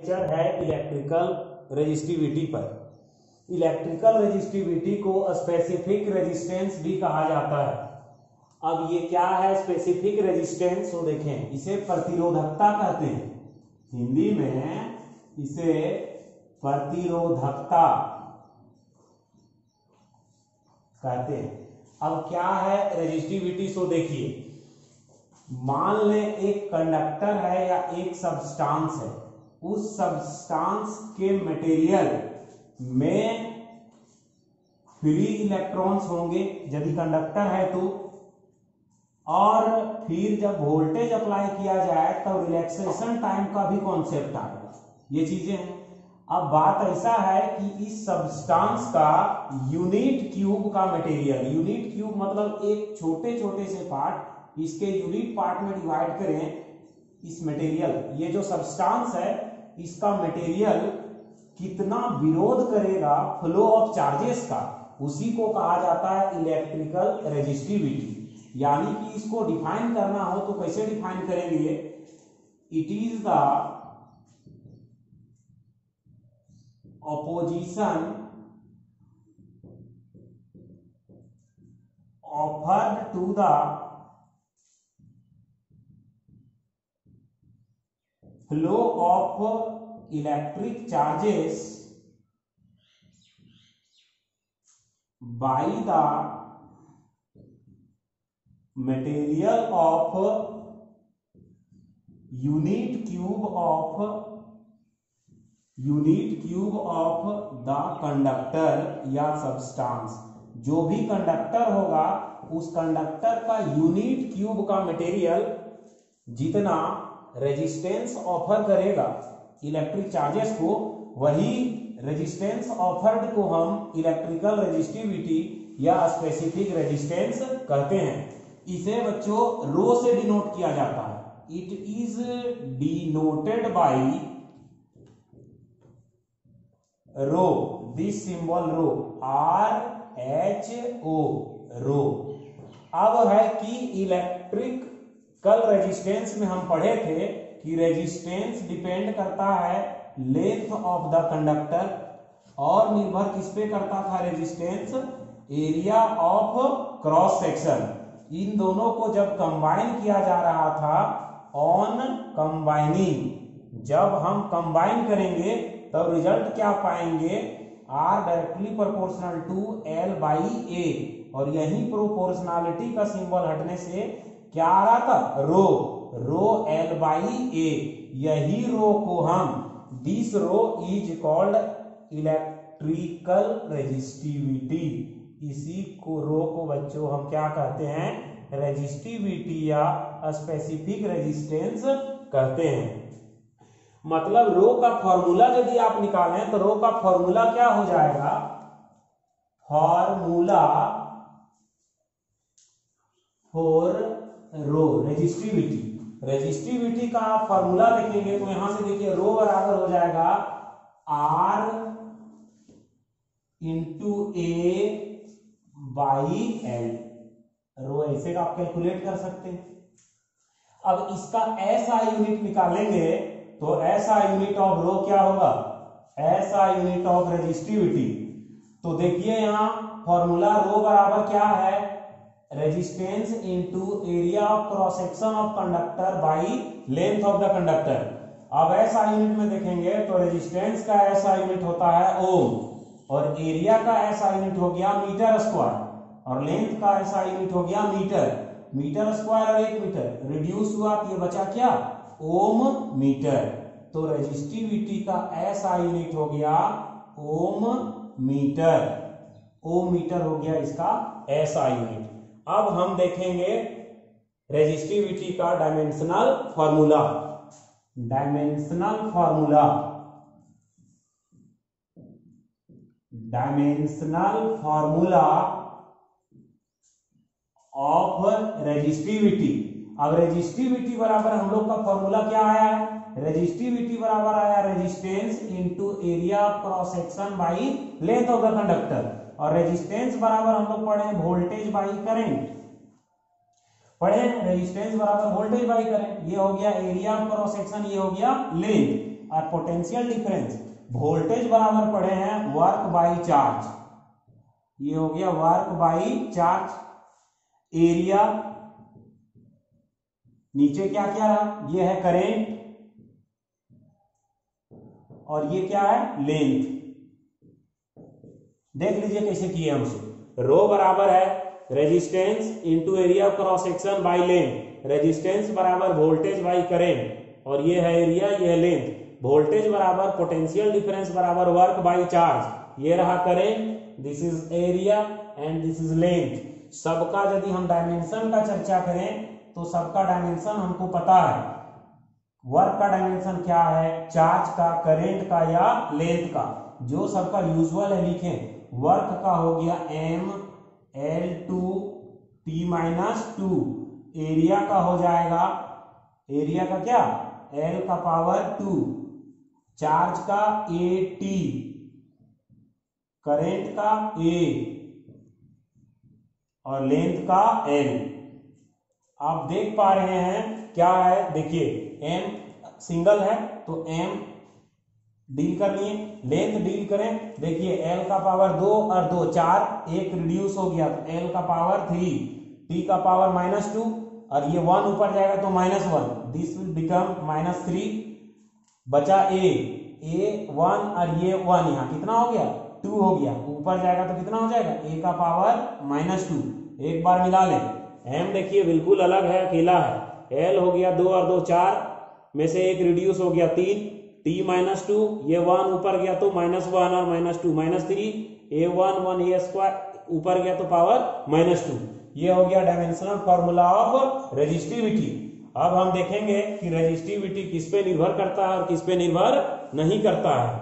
है electrical resistivity पर। Electrical resistivity को स्पेसिफिक रेजिस्टेंस भी कहा जाता है। अब ये क्या है स्पेसिफिक रेजिस्टेंस, तो देखें इसे प्रतिरोधकता कहते हैं, हिंदी में इसे प्रतिरोधकता कहते हैं। अब क्या है रेजिस्टिविटी, सो देखिए मान लें एक कंडक्टर है या एक सब्सटेंस है, उस सब्सटेंस के मटेरियल में फ्री इलेक्ट्रॉन्स होंगे यदि कंडक्टर है तो, और फिर जब वोल्टेज अप्लाई किया जाए तब रिलैक्सेशन टाइम का भी कॉन्सेप्ट आएगा। ये चीजें हैं। अब बात ऐसा है कि इस सब्सटेंस का यूनिट क्यूब का मटेरियल, यूनिट क्यूब मतलब एक छोटे छोटे से पार्ट, इसके यूनिट पार्ट में डिवाइड करें इस मटेरियल, ये जो सब्सटेंस है इसका मटेरियल कितना विरोध करेगा फ्लो ऑफ चार्जेस का, उसी को कहा जाता है इलेक्ट्रिकल रेजिस्टिविटी। यानी कि इसको डिफाइन करना हो तो कैसे डिफाइन करेंगे, it is the opposition offered to the flow of electric charges by the material of unit cube of the conductor या सब्सटेंस। जो भी कंडक्टर होगा उस कंडक्टर का यूनिट क्यूब का मटेरियल जितना रेजिस्टेंस ऑफर करेगा इलेक्ट्रिक चार्जेस को, वही रेजिस्टेंस ऑफर्ड को हम इलेक्ट्रिकल रेजिस्टिविटी या स्पेसिफिक रेजिस्टेंस कहते हैं। इसे बच्चों रो से डिनोट किया जाता है। It is denoted by rho, this symbol rho, RHO, rho. अब है कि इलेक्ट्रिकल रेजिस्टेंस में हम पढ़े थे कि रेजिस्टेंस डिपेंड करता है लेंथ ऑफ द कंडक्टर, और निर्भर किस पे करता था resistance, area of cross section. इन दोनों को जब कंबाइन किया जा रहा था, ऑन कंबाइनिंग, जब हम कंबाइन करेंगे तब रिजल्ट क्या पाएंगे, R directly proportional to L by A, और यही प्रोपोर्शनलिटी का सिंबल हटने से क्या आ रहा था, rho, rho L by A। यही रो को हम, this rho is called electrical resistivity, इसी को रो को बच्चों हम क्या कहते हैं, रेजिस्टिविटी या स्पेसिफिक रेजिस्टेंस कहते हैं। मतलब रो का फॉर्मूला यदि आप निकालें तो रो का फॉर्मूला क्या हो जाएगा, formula for rho resistivity, resistivity का आप फॉर्मूला देखेंगे तो यहां से देखिए रो बराबर हो जाएगा R into A by L, रो ऐसे का आप कैलकुलेट कर सकते हैं। अब इसका SI यूनिट निकालेंगे तो SI यूनिट ऑफ रो क्या होगा, SI यूनिट ऑफ रेजिस्टिविटी। तो देखिए यहां फॉर्मूला रो बराबर क्या है, resistance into area of cross section of conductor by length of the conductor. अब SI यूनिट में देखेंगे तो रेजिस्टेंस का SI यूनिट होता है ओम, और एरिया का SI यूनिट हो गया मीटर स्क्वायर, और लेंथ का SI यूनिट हो गया मीटर, मीटर स्क्वायर और 1 मीटर रिड्यूस हुआ तो ये बचा क्या, ओम मीटर। तो रेजिस्टिविटी का SI यूनिट हो गया ओम मीटर, ओम मीटर हो गया इसका SI यूनिट। अब हम देखेंगे रेजिस्टिविटी का dimensional formula, dimensional formula, dimensional formula of resistivity. अब रेजिस्टिविटी बराबर हम लोग का फॉर्मूला क्या आया है, रेजिस्टिविटी बराबर आया resistance into area of cross section by length of the conductor, और रेजिस्टेंस बराबर हम लोग पढ़े वोल्टेज बाई करंट, पढ़े रेजिस्टेंस बराबर वोल्टेज बाई करंट, ये हो गया एरिया ऑफ क्रॉस सेक्शन, ये हो गया लेंथ। और पोटेंशियल डिफरेंस, वोल्टेज बराबर पढ़े हैं वर्क बाई चार्ज, ये हो गया वर्क बाई चार्ज, एरिया नीचे क्या क्या रहा, ये है करंट और ये क्या है लेंथ। देख लीजिए कैसे किए हमसे। रो बराबर है resistance into area cross section by length, resistance बराबर वोल्टेज बाई करंट और ये है एरिया, ये है लेंथ। वोल्टेज बराबर पोटेंशियल डिफरेंस बराबर वर्क बाई चार्ज, ये रहा current, this is area and this is length. सबका यदि हम डायमेंशन का चर्चा करें तो सबका डायमेंशन हमको पता है, वर्क का डायमेंशन क्या है, चार्ज का, करंट का या लेंथ का, जो सबका यूजुअल है लिखें। वर्क का हो गया m L2 T-2, एरिया का हो जाएगा, एरिया का क्या, L का पावर 2, चार्ज का AT, करंट का A और लेंथ का L। आप देख पा रहे हैं क्या है, देखिए m सिंगल है तो m डील कर लिए, लेंथ डील करें, देखिए l का पावर 2 और 2 4, एक रिड्यूस हो गया तो l का पावर 3, t का पावर -2 और ये 1 ऊपर जाएगा तो -1, दिस विल बिकम -3, बचा a 1 और ये 1, यहाँ कितना हो गया 2 हो गया, ऊपर जाएगा तो कितना हो जाएगा a का पावर -2। एक बार मिला लें, m देखिए बिल्कुल अलग है, अकेला है, l हो गया 2 और 2 4 में से एक रिड्यूस हो गया 3, t-2, ये 1 ऊपर गया तो -1 और -2 -3, a1 1 a स्क्वायर ऊपर गया तो पावर -2। ये हो गया डायमेंशनल फॉर्मूला ऑफ रेजिस्टिविटी। अब हम देखेंगे कि रेजिस्टिविटी किस पे निर्भर करता है और किस पे निर्भर नहीं करता है।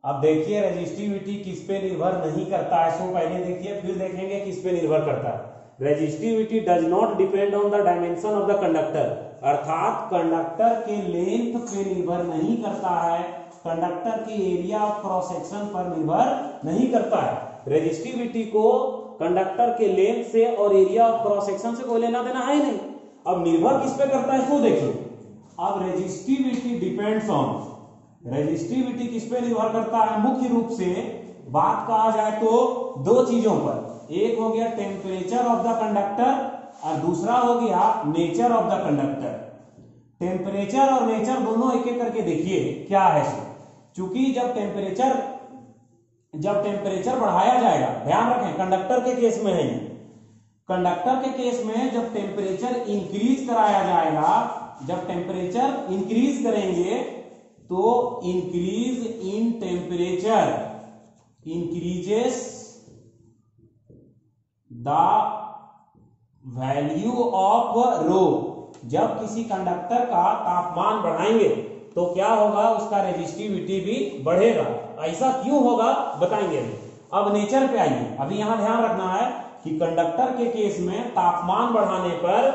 अब देखिए रेजिस्टिविटी किस पे निर्भर नहीं करता है, सो पहले देखिए फिर देखेंगे किस पे निर्भर करता है। Resistivity does not depend on the dimension of the conductor, अर्थात कंडक्टर के लेंथ पे निर्भर नहीं करता है, कंडक्टर के एरिया ऑफ क्रॉस सेक्शन पर निर्भर नहीं करता है। रेजिस्टिविटी को कंडक्टर के लेंथ से और एरिया ऑफ क्रॉस सेक्शन से कोई लेना देना है ही नहीं। अब निर्भर किस पे करता है तो देखिए, अब रेजिस्टिविटी डिपेंड्स ऑन, रेजिस्टिविटी किस पे निर्भर करता है, मुख्य रूप से बात कहा जाए तो दो चीजों पर, एक हो गया टेम्परेचर ऑफ द कंडक्टर और दूसरा हो गया nature of the conductor. Temperature और नेचर दोनों एक एक करके देखिए क्या है। चूंकि जब टेम्परेचर बढ़ाया जाएगा, ध्यान रखें कंडक्टर के केस में है, कंडक्टर के केस में जब टेम्परेचर इंक्रीज कराया जाएगा, जब टेम्परेचर इंक्रीज करेंगे तो increase in temperature increases the value of rho. जब किसी कंडक्टर का तापमान बढ़ाएंगे तो क्या होगा, उसका रेजिस्टिविटी भी बढ़ेगा। ऐसा क्यों होगा बताएंगे। अब नेचर पे आइए, अभी यहां ध्यान रखना है कि कंडक्टर के केस में तापमान बढ़ाने पर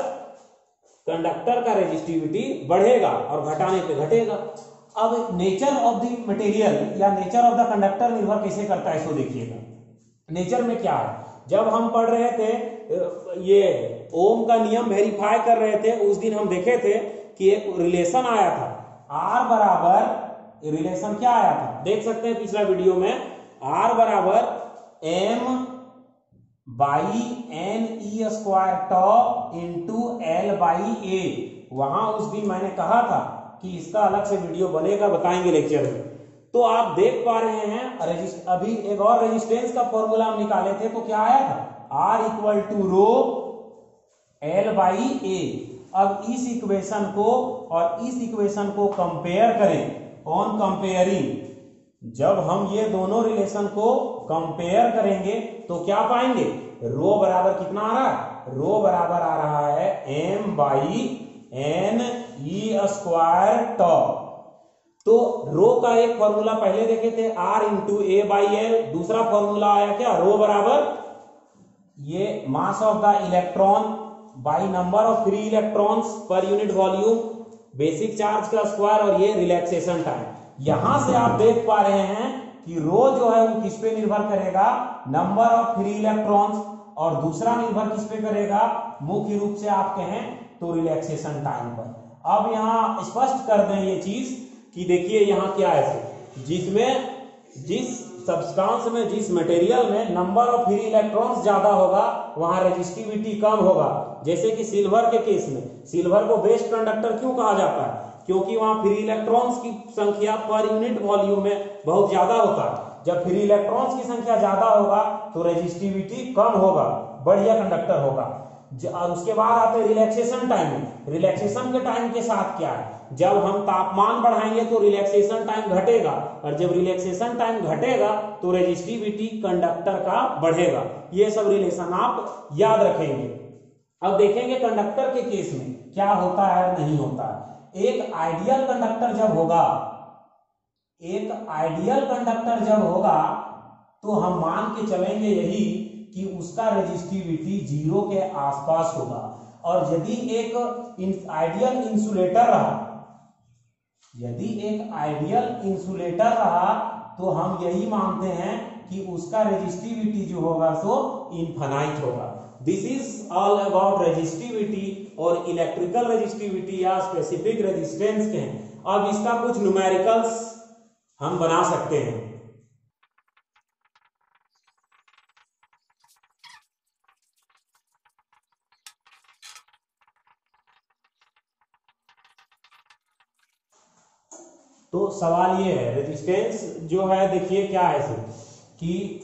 कंडक्टर का रेजिस्टिविटी बढ़ेगा और घटाने पे घटेगा। अब नेचर ऑफ द मटेरियल या नेचर ऑफ द कंडक्टर निर्भर कैसे करता है, इसको देखिएगा। नेचर में क्या है, जब हम पढ़ रहे थे ये ओम का नियम वेरीफाई कर रहे थे, उस दिन हम देखे थे कि एक रिलेशन आया था, R बराबर रिलेशन क्या आया था, देख सकते हैं पिछला वीडियो में, R बराबर m by n e square tau into L by a। वहां उस दिन मैंने कहा था कि इसका अलग से वीडियो बनेगा, बताएंगे लेक्चर में। तो आप देख पा रहे हैं अभी एक और रेजिस्टेंस का फॉर्मूला हम निकाले थे, तो क्या आया था, R equal to rho L by a। अब इस इक्वेशन को और इस इक्वेशन को कंपेयर करें, ऑन कंपेयरिंग, जब हम ये दोनों रिलेशन को कंपेयर करेंगे तो क्या पाएंगे, रो बराबर कितना आ रहा है, रो बराबर आ रहा है m by n e square tau. तो रो का एक फॉर्मूला पहले देखे थे, R into A by L. दूसरा फॉर्मूला आया क्या, रो बराबर ये mass of the electron by number of free electrons per unit volume, basic charge का स्क्वायर और ये रिलैक्सेशन टाइम। यहां से आप देख पा रहे हैं कि रो जो है वो किस पे निर्भर करेगा, नंबर ऑफ फ्री इलेक्ट्रॉन्स, और दूसरा निर्भर किस पे करेगा, मुख्य रूप से आप कहें तो रिलैक्सेशन टाइम पर। अब यहाँ स्पष्ट कर दें ये चीज कि देखिए यहाँ क्या है, जिस सब्सटेंस में, जिस मटेरियल में नंबर ऑफ फ्री इलेक्ट्रॉन्स ज्यादा होगा वहां रेजिस्टिविटी कम होगा। जैसे कि सिल्वर के केस में, सिल्वर को बेस्ट कंडक्टर क्यों कहा जाता है? क्योंकि वहां फ्री इलेक्ट्रॉन्स की संख्या पर यूनिट वॉल्यूम में बहुत ज्यादा होता है। जब फ्री इलेक्ट्रॉन्स की संख्या ज्यादा होगा तो रेजिस्टिविटी कम होगा, बढ़िया कंडक्टर होगा। और उसके बाद आते हैं रिलैक्सेशन टाइम में। रिलैक्सेशन के टाइम के साथ क्या है, जब हम तापमान बढ़ाएंगे तो रिलैक्सेशन टाइम घटेगा, और जब रिलैक्सेशन टाइम घटेगा तो रेजिस्टिविटी कंडक्टर का बढ़ेगा। ये सब रिलेशन आप याद रखेंगे। अब देखेंगे कंडक्टर के केस में क्या होता है नहीं होता है। एक आइडियल कंडक्टर जब होगा तो हम मान के चलेंगे यही कि उसका रेजिस्टिविटी 0 के आसपास होगा। और यदि एक आइडियल इंसुलेटर रहा तो हम यही मानते हैं कि उसका रेजिस्टिविटी जो होगा सो इनफाइनाइट होगा। This is all about resistivity और इलेक्ट्रिकल रेजिस्टिविटी या स्पेसिफिक रेजिस्टेंस के हैं। अब इसका कुछ न्यूमेरिकल्स हम बना सकते हैं। तो सवाल ये है, रेजिस्टेंस जो है देखिए क्या है कि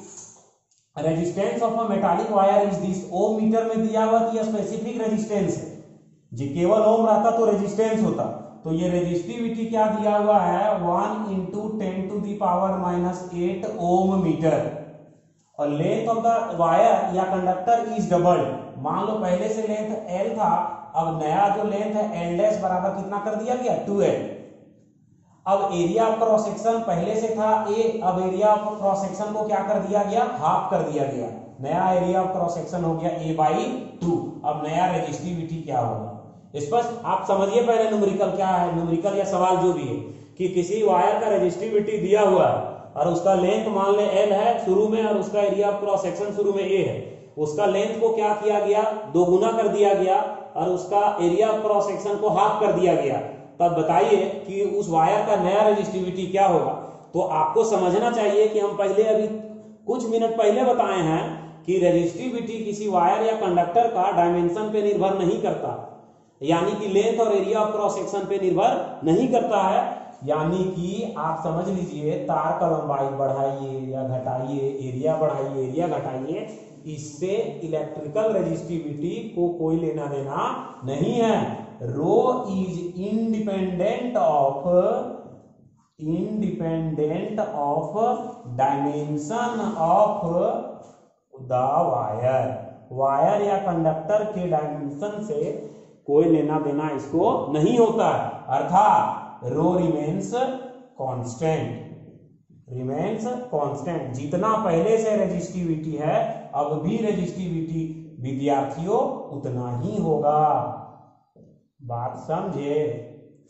resistance of a metallic wire is this. Ohm metre में दिया हुआ कि स्पेसिफिक रेजिस्टेंस है, जी केवल ओम रहता तो रेजिस्टेंस होता। तो ये रेजिस्टिविटी क्या दिया हुआ है 1 × 10⁻⁸ ओम मीटर। और लेंथ ऑफ द वायर या कंडक्टर इज डबल्ड। मान लो पहले से लेंथ L था, अब नया जो लेंथ है L' बराबर कितना कर दिया गया 2L। अब एरिया ऑफ क्रॉस सेक्शन पहले से था A, अब एरिया ऑफ क्रॉस सेक्शन को क्या कर दिया गया, हाफ कर दिया गया। नया एरिया ऑफ क्रॉस सेक्शन हो गया A/2। अब नया रेजिस्टिविटी क्या होगा स्पष्ट आप समझिए। पहले न्यूमेरिकल क्या है, न्यूमेरिकल या सवाल जो भी है कि किसी वायर का रेजिस्टिविटी दिया हुआ है और उसका लेंथ मान ले L है शुरू में, और उसका एरिया ऑफ क्रॉस सेक्शन शुरू में A है। उसका लेंथ को क्या किया गया, 2 गुना कर दिया गया, और उसका एरिया ऑफ क्रॉस सेक्शन को हाफ कर दिया गया। तब बताइए कि उस वायर का नया रेजिस्टिविटी क्या होगा। तो आपको समझना चाहिए कि हम पहले अभी कुछ मिनट पहले बताए हैं कि रेजिस्टिविटी किसी वायर या कंडक्टर का डायमेंशन पे निर्भर नहीं करता, यानी कि लेंथ और एरिया ऑफ क्रॉस सेक्शन पे निर्भर नहीं करता है। यानी कि आप समझ लीजिए तार का लंबाई बढ़ाइए या घटाइए, एरिया बढ़ाइए एरिया घटाइए, इससे इलेक्ट्रिकल रेजिस्टिविटी को कोई लेना देना नहीं है। Rho is independent of dimension of the wire या कंडक्टर के डायमेंशन से कोई लेना देना इसको नहीं होता है। अर्थात रो रिमेन्स कांस्टेंट। जितना पहले से रेजिस्टिविटी है अब भी रेजिस्टिविटी विद्यार्थियों उतना ही होगा। बात समझे?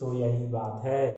तो यही बात है।